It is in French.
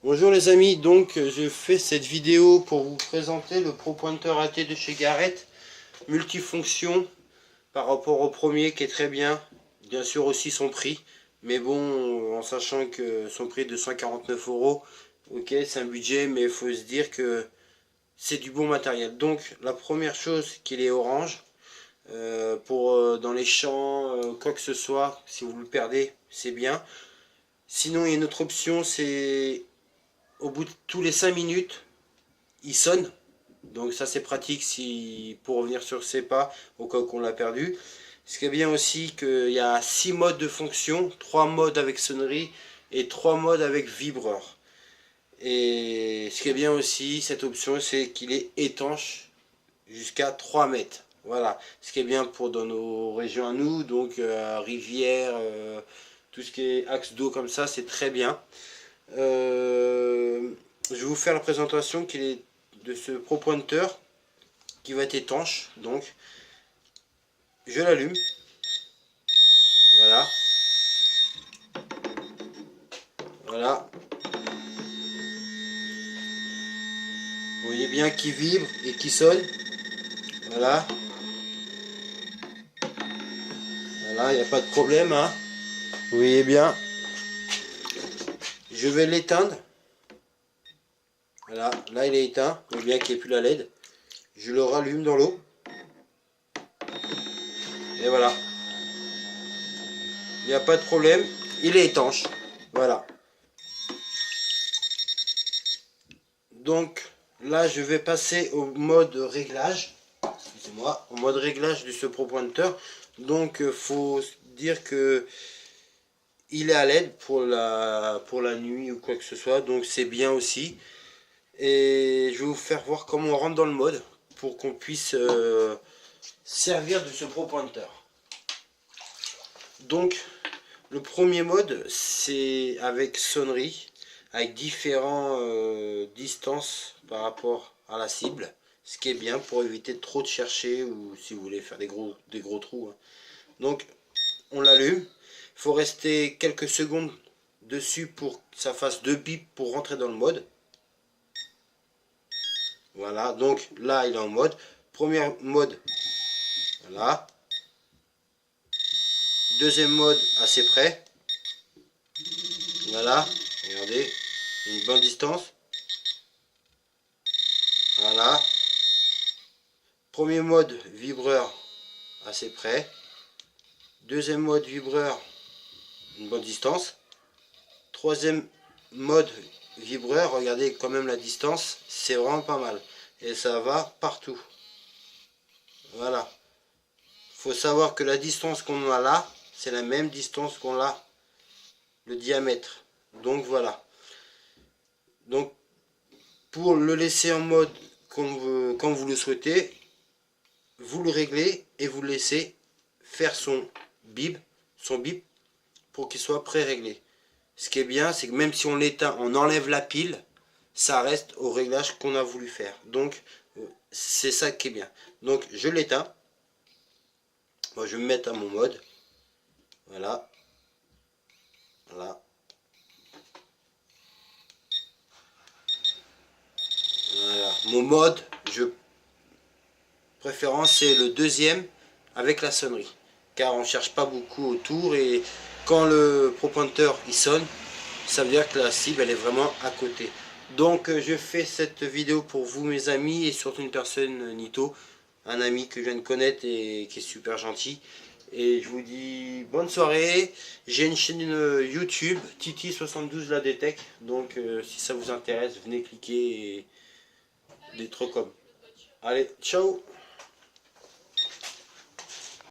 Bonjour les amis, donc je fais cette vidéo pour vous présenter le Pro Pointer AT de chez Garrett, multifonction par rapport au premier qui est très bien, sûr aussi son prix, mais bon, en sachant que son prix est de 149 €, ok c'est un budget, mais il faut se dire que c'est du bon matériel. Donc la première chose qu'il est orange, pour dans les champs, quoi que ce soit, si vous le perdez, c'est bien. Sinon il y a une autre option, c'est au bout de tous les 5 minutes, il sonne. Donc ça c'est pratique si pour revenir sur ses pas au cas où on l'a perdu. Ce qui est bien aussi qu'il y a 6 modes de fonction, 3 modes avec sonnerie et 3 modes avec vibreur. Et ce qui est bien aussi, cette option, c'est qu'il est étanche jusqu'à 3 mètres. Voilà, ce qui est bien pour dans nos régions à nous, donc rivière, tout ce qui est axe d'eau comme ça, c'est très bien. Je vais vous faire la présentation de ce Pro Pointer qui va être étanche. Donc, je l'allume. Voilà. Voilà. Vous voyez bien qu'il vibre et qu'il sonne. Voilà. Voilà, il n'y a pas de problème. Hein. Vous voyez bien. Je vais l'éteindre. Voilà, là il est éteint. Vous voyez bien qu'il n'y a plus la LED. Je le rallume dans l'eau. Et voilà. Il n'y a pas de problème. Il est étanche. Voilà. Donc là je vais passer au mode réglage. Excusez-moi, au mode réglage de ce Pro Pointer. Donc faut dire que il est à LED pour la nuit ou quoi que ce soit. Donc c'est bien aussi. Et je vais vous faire voir comment on rentre dans le mode pour qu'on puisse servir de ce Pro Pointer. Donc le premier mode c'est avec sonnerie, avec différentes distances par rapport à la cible, ce qui est bien pour éviter de trop de chercher ou si vous voulez faire des gros trous. Hein. Donc on l'allume, il faut rester quelques secondes dessus pour que ça fasse 2 bips pour rentrer dans le mode. Voilà, donc là il est en mode. Premier mode, voilà. Deuxième mode, assez près. Voilà, regardez, une bonne distance. Voilà. Premier mode, vibreur, assez près. Deuxième mode, vibreur, une bonne distance. Troisième mode, vibreur, regardez quand même la distance, c'est vraiment pas mal. Et ça va partout. Voilà. Faut savoir que la distance qu'on a là, c'est la même distance qu'on a le diamètre. Donc voilà. Donc pour le laisser en mode comme vous le souhaitez, vous le réglez et vous le laissez faire son bip pour qu'il soit pré-réglé. Ce qui est bien, c'est que même si on l'éteint, on enlève la pile, ça reste au réglage qu'on a voulu faire. Donc c'est ça qui est bien. Donc je l'éteins. Moi je vais me mettre à mon mode. Voilà. Voilà. Voilà. Mon mode, préférence c'est le deuxième avec la sonnerie. Car on ne cherche pas beaucoup autour et quand le Pro Pointer il sonne, ça veut dire que la cible elle est vraiment à côté. Donc je fais cette vidéo pour vous mes amis et surtout une personne, Nito, un ami que je viens de connaître et qui est super gentil. Et je vous dis bonne soirée. J'ai une chaîne YouTube, Titi72 la Détec. Donc si ça vous intéresse, venez cliquer et des trucs comme. Allez, ciao.